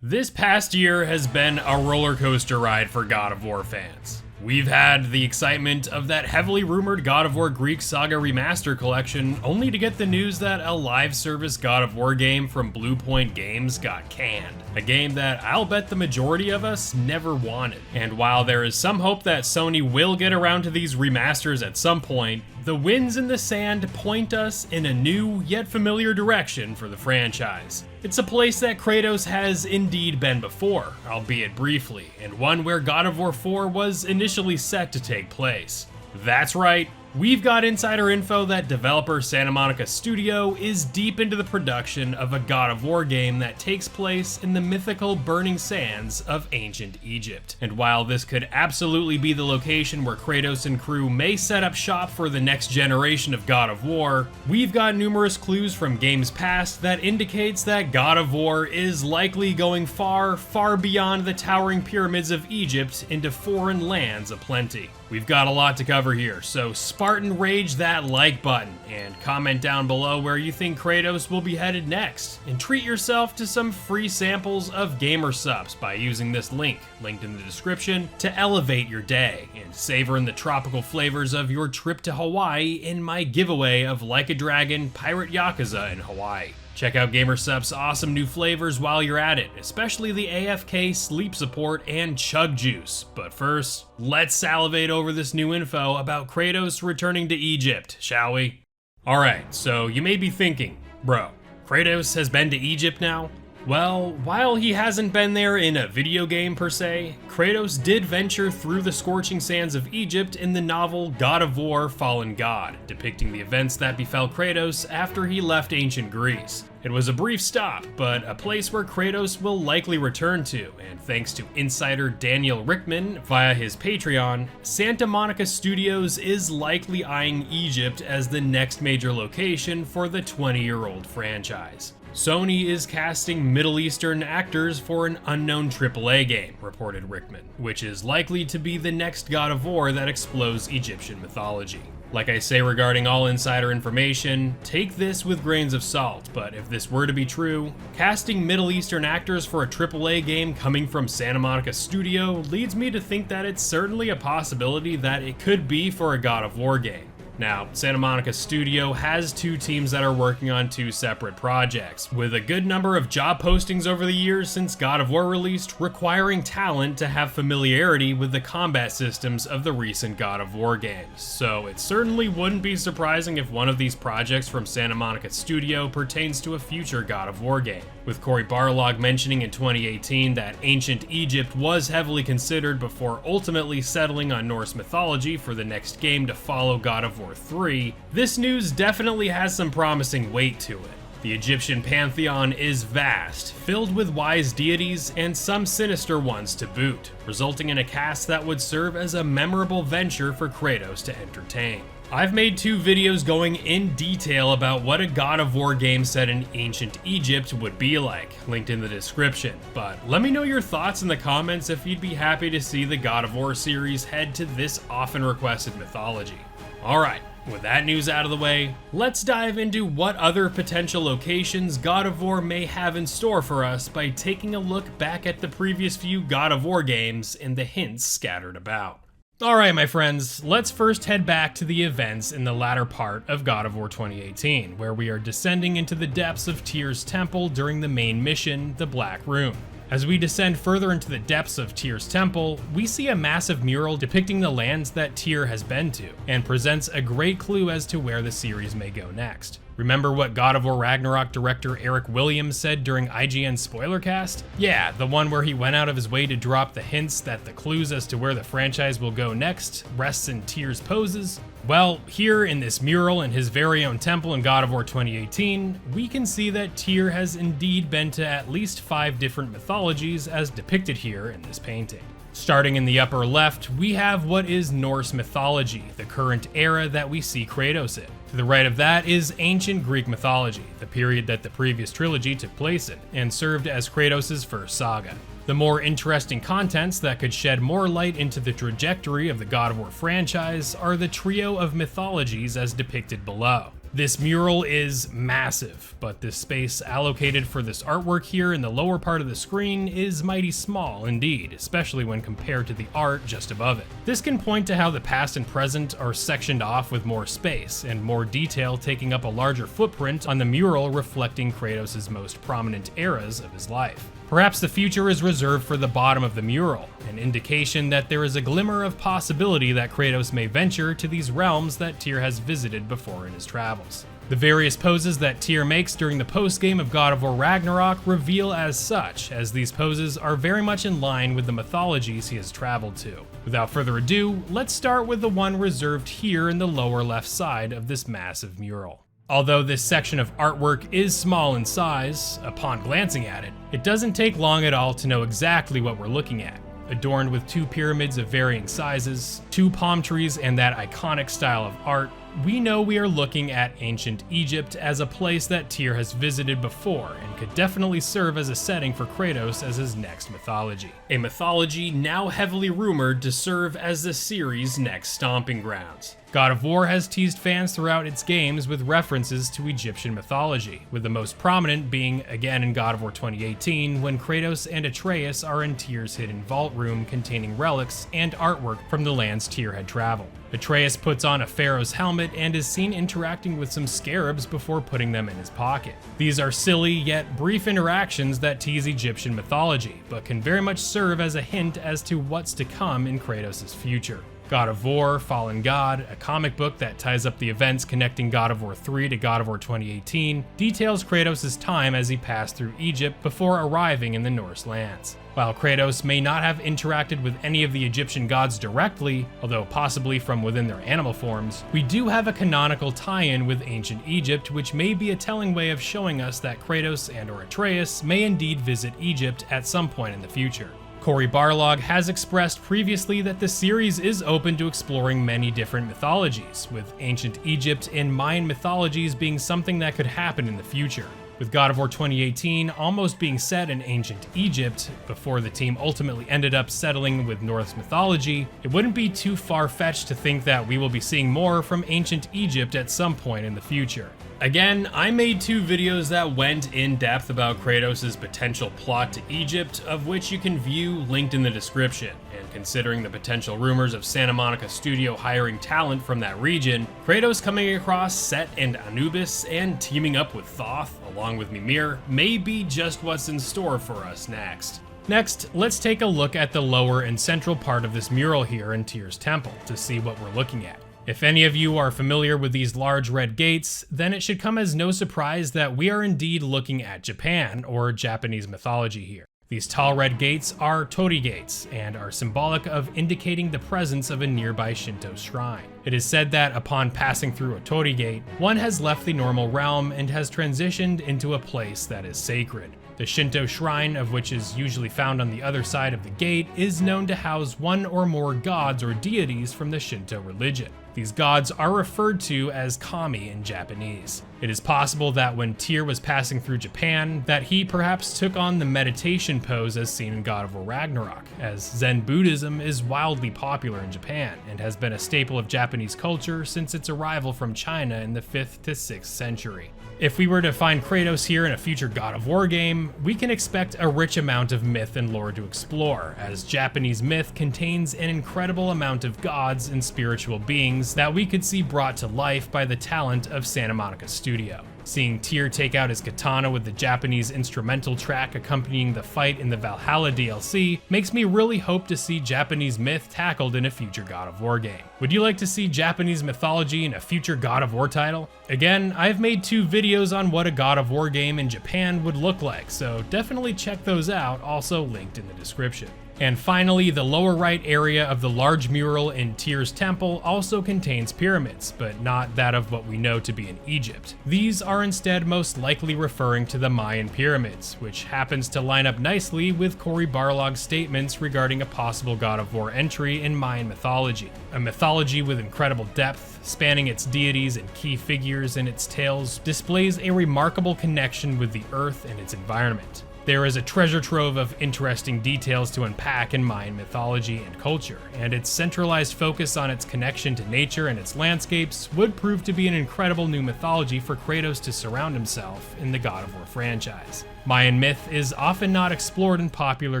This past year has been a roller coaster ride for God of War fans. We've had the excitement of that heavily rumored God of War Greek Saga Remaster collection, only to get the news that a live service God of War game from Blue Point Games got canned. A game that I'll bet the majority of us never wanted. And while there is some hope that Sony will get around to these remasters at some point, the winds in the sand point us in a new yet familiar direction for the franchise. It's a place that Kratos has indeed been before, albeit briefly, and one where God of War 4 was initially set to take place. That's right, we've got insider info that developer Santa Monica Studio is deep into the production of a God of War game that takes place in the mythical burning sands of ancient Egypt. And while this could absolutely be the location where Kratos and crew may set up shop for the next generation of God of War, we've got numerous clues from games past that indicates that God of War is likely going far, far beyond the towering pyramids of Egypt into foreign lands aplenty. We've got a lot to cover here, so Spartan rage that like button and comment down below where you think Kratos will be headed next, and treat yourself to some free samples of gamer Supps by using this link, linked in the description, to elevate your day and savor in the tropical flavors of your trip to Hawaii in my giveaway of Like a Dragon Pirate Yakuza in Hawaii. Check out Gamer Supps' awesome new flavors while you're at it, especially the AFK sleep support and chug juice. But first, let's salivate over this new info about Kratos returning to Egypt, shall we? Alright, so you may be thinking, bro, Kratos has been to Egypt now? Well, while he hasn't been there in a video game per se, Kratos did venture through the scorching sands of Egypt in the novel God of War Fallen God, depicting the events that befell Kratos after he left ancient Greece. It was a brief stop, but a place where Kratos will likely return to, and thanks to insider Daniel Rickman via his Patreon, Santa Monica Studios is likely eyeing Egypt as the next major location for the 20-year-old franchise. Sony is casting Middle Eastern actors for an unknown AAA game, reported Rickman, which is likely to be the next God of War that explores Egyptian mythology. Like I say regarding all insider information, take this with grains of salt, but if this were to be true, casting Middle Eastern actors for a AAA game coming from Santa Monica Studio leads me to think that it's certainly a possibility that it could be for a God of War game. Now, Santa Monica Studio has two teams that are working on two separate projects, with a good number of job postings over the years since God of War released, requiring talent to have familiarity with the combat systems of the recent God of War games. So it certainly wouldn't be surprising if one of these projects from Santa Monica Studio pertains to a future God of War game, with Cory Barlog mentioning in 2018 that ancient Egypt was heavily considered before ultimately settling on Norse mythology for the next game to follow God of War 3, this news definitely has some promising weight to it. The Egyptian pantheon is vast, filled with wise deities and some sinister ones to boot, resulting in a cast that would serve as a memorable venture for Kratos to entertain. I've made two videos going in detail about what a God of War game set in ancient Egypt would be like, linked in the description, but let me know your thoughts in the comments if you'd be happy to see the God of War series head to this often requested mythology. Alright, with that news out of the way, let's dive into what other potential locations God of War may have in store for us by taking a look back at the previous few God of War games and the hints scattered about. Alright my friends, let's first head back to the events in the latter part of God of War 2018, where we are descending into the depths of Tyr's temple during the main mission, the Black Room. As we descend further into the depths of Tyr's temple, we see a massive mural depicting the lands that Tyr has been to, and presents a great clue as to where the series may go next. Remember what God of War Ragnarok director Eric Williams said during IGN's Spoilercast? Yeah, the one where he went out of his way to drop the hints that the clues as to where the franchise will go next rests in Tyr's poses. Well, here in this mural in his very own temple in God of War 2018, we can see that Tyr has indeed been to at least 5 different mythologies as depicted here in this painting. Starting in the upper left, we have what is Norse mythology, the current era that we see Kratos in. To the right of that is ancient Greek mythology, the period that the previous trilogy took place in, and served as Kratos' first saga. The more interesting contents that could shed more light into the trajectory of the God of War franchise are the trio of mythologies as depicted below. This mural is massive, but the space allocated for this artwork here in the lower part of the screen is mighty small indeed, especially when compared to the art just above it. This can point to how the past and present are sectioned off with more space, and more detail taking up a larger footprint on the mural reflecting Kratos' most prominent eras of his life. Perhaps the future is reserved for the bottom of the mural, an indication that there is a glimmer of possibility that Kratos may venture to these realms that Tyr has visited before in his travels. The various poses that Tyr makes during the post-game of God of War Ragnarok reveal as such, as these poses are very much in line with the mythologies he has traveled to. Without further ado, let's start with the one reserved here in the lower left side of this massive mural. Although this section of artwork is small in size, upon glancing at it, it doesn't take long at all to know exactly what we're looking at. Adorned with two pyramids of varying sizes, two palm trees, and that iconic style of art, we know we are looking at ancient Egypt as a place that Tyr has visited before and could definitely serve as a setting for Kratos as his next mythology. A mythology now heavily rumored to serve as the series' next stomping grounds. God of War has teased fans throughout its games with references to Egyptian mythology, with the most prominent being again in God of War 2018 when Kratos and Atreus are in Tyr's hidden vault room containing relics and artwork from the lands Tyr had traveled. Atreus puts on a pharaoh's helmet and is seen interacting with some scarabs before putting them in his pocket. These are silly yet brief interactions that tease Egyptian mythology, but can very much serve as a hint as to what's to come in Kratos' future. God of War, Fallen God, a comic book that ties up the events connecting God of War 3 to God of War 2018, details Kratos' time as he passed through Egypt before arriving in the Norse lands. While Kratos may not have interacted with any of the Egyptian gods directly, although possibly from within their animal forms, we do have a canonical tie-in with ancient Egypt, which may be a telling way of showing us that Kratos and/or Atreus may indeed visit Egypt at some point in the future. Cory Barlog has expressed previously that the series is open to exploring many different mythologies, with ancient Egypt and Mayan mythologies being something that could happen in the future. With God of War 2018 almost being set in ancient Egypt before the team ultimately ended up settling with Norse mythology, it wouldn't be too far-fetched to think that we will be seeing more from ancient Egypt at some point in the future. Again, I made two videos that went in depth about Kratos' potential plot to Egypt, of which you can view linked in the description. And considering the potential rumors of Santa Monica Studio hiring talent from that region, Kratos coming across Set and Anubis and teaming up with Thoth along with Mimir may be just what's in store for us next. Next, let's take a look at the lower and central part of this mural here in Tyr's temple to see what we're looking at. If any of you are familiar with these large red gates, then it should come as no surprise that we are indeed looking at Japan, or Japanese mythology here. These tall red gates are torii gates, and are symbolic of indicating the presence of a nearby Shinto shrine. It is said that upon passing through a torii gate, one has left the normal realm and has transitioned into a place that is sacred. The Shinto shrine, of which is usually found on the other side of the gate, is known to house one or more gods or deities from the Shinto religion. These gods are referred to as kami in Japanese. It is possible that when Tyr was passing through Japan, that he perhaps took on the meditation pose as seen in God of War Ragnarok, as Zen Buddhism is wildly popular in Japan and has been a staple of Japanese culture since its arrival from China in the 5th to 6th century. If we were to find Kratos here in a future God of War game, we can expect a rich amount of myth and lore to explore, as Japanese myth contains an incredible amount of gods and spiritual beings that we could see brought to life by the talent of Santa Monica Studio. Seeing Tyr take out his katana with the Japanese instrumental track accompanying the fight in the Valhalla DLC makes me really hope to see Japanese myth tackled in a future God of War game. Would you like to see Japanese mythology in a future God of War title? Again, I've made two videos on what a God of War game in Japan would look like, so definitely check those out, also linked in the description. And finally, the lower right area of the large mural in Tyr's temple also contains pyramids, but not that of what we know to be in Egypt. These are instead most likely referring to the Mayan pyramids, which happens to line up nicely with Cory Barlog's statements regarding a possible God of War entry in Mayan mythology. A mythology with incredible depth, spanning its deities and key figures in its tales, displays a remarkable connection with the earth and its environment. There is a treasure trove of interesting details to unpack in Mayan mythology and culture, and its centralized focus on its connection to nature and its landscapes would prove to be an incredible new mythology for Kratos to surround himself in the God of War franchise. Mayan myth is often not explored in popular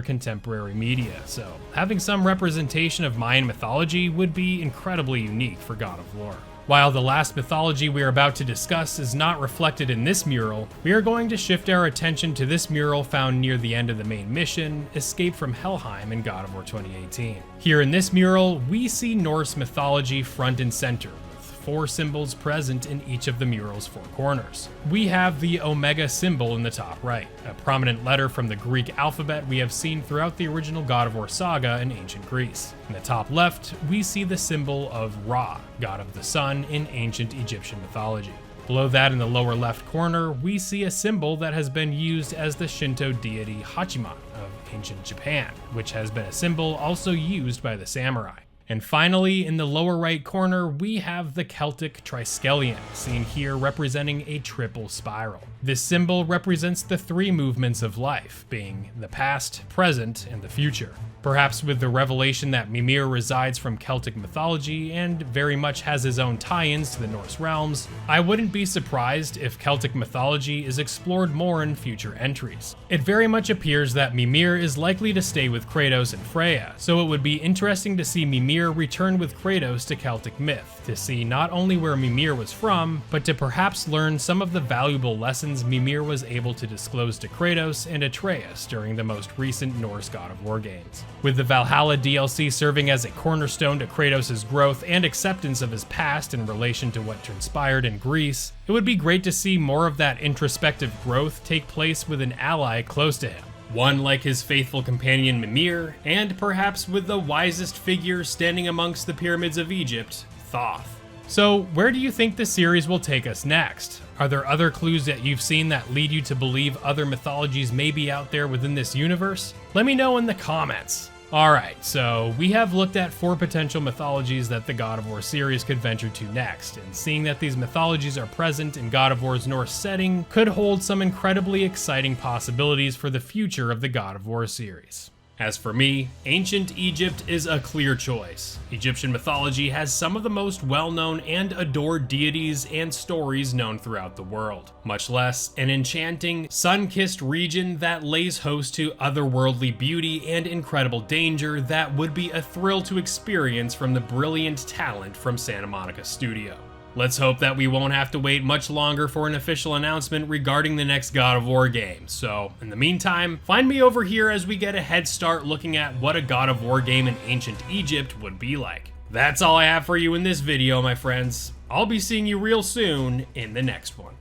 contemporary media, so having some representation of Mayan mythology would be incredibly unique for God of War. While the last mythology we are about to discuss is not reflected in this mural, we are going to shift our attention to this mural found near the end of the main mission, Escape from Helheim in God of War 2018. Here in this mural, we see Norse mythology front and center, with 4 symbols present in each of the mural's 4 corners. We have the Omega symbol in the top right, a prominent letter from the Greek alphabet we have seen throughout the original God of War saga in ancient Greece. In the top left, we see the symbol of Ra, god of the sun in ancient Egyptian mythology. Below that, in the lower left corner, we see a symbol that has been used as the Shinto deity Hachiman of ancient Japan, which has been a symbol also used by the samurai. And finally, in the lower right corner, we have the Celtic triskelion, seen here representing a triple spiral. This symbol represents the 3 movements of life, being the past, present, and the future. Perhaps with the revelation that Mimir resides from Celtic mythology and very much has his own tie-ins to the Norse realms, I wouldn't be surprised if Celtic mythology is explored more in future entries. It very much appears that Mimir is likely to stay with Kratos and Freya, so it would be interesting to see Mimir return with Kratos to Celtic myth, to see not only where Mimir was from, but to perhaps learn some of the valuable lessons Mimir was able to disclose to Kratos and Atreus during the most recent Norse God of War games. With the Valhalla DLC serving as a cornerstone to Kratos' growth and acceptance of his past in relation to what transpired in Greece, it would be great to see more of that introspective growth take place with an ally close to him. One like his faithful companion Mimir, and perhaps with the wisest figure standing amongst the pyramids of Egypt, Thoth. So where do you think the series will take us next? Are there other clues that you've seen that lead you to believe other mythologies may be out there within this universe? Let me know in the comments. Alright, so we have looked at 4 potential mythologies that the God of War series could venture to next, and seeing that these mythologies are present in God of War's Norse setting could hold some incredibly exciting possibilities for the future of the God of War series. As for me, ancient Egypt is a clear choice. Egyptian mythology has some of the most well-known and adored deities and stories known throughout the world, much less an enchanting, sun-kissed region that lays host to otherworldly beauty and incredible danger that would be a thrill to experience from the brilliant talent from Santa Monica Studio. Let's hope that we won't have to wait much longer for an official announcement regarding the next God of War game. So, in the meantime, find me over here as we get a head start looking at what a God of War game in ancient Egypt would be like. That's all I have for you in this video, my friends. I'll be seeing you real soon in the next one.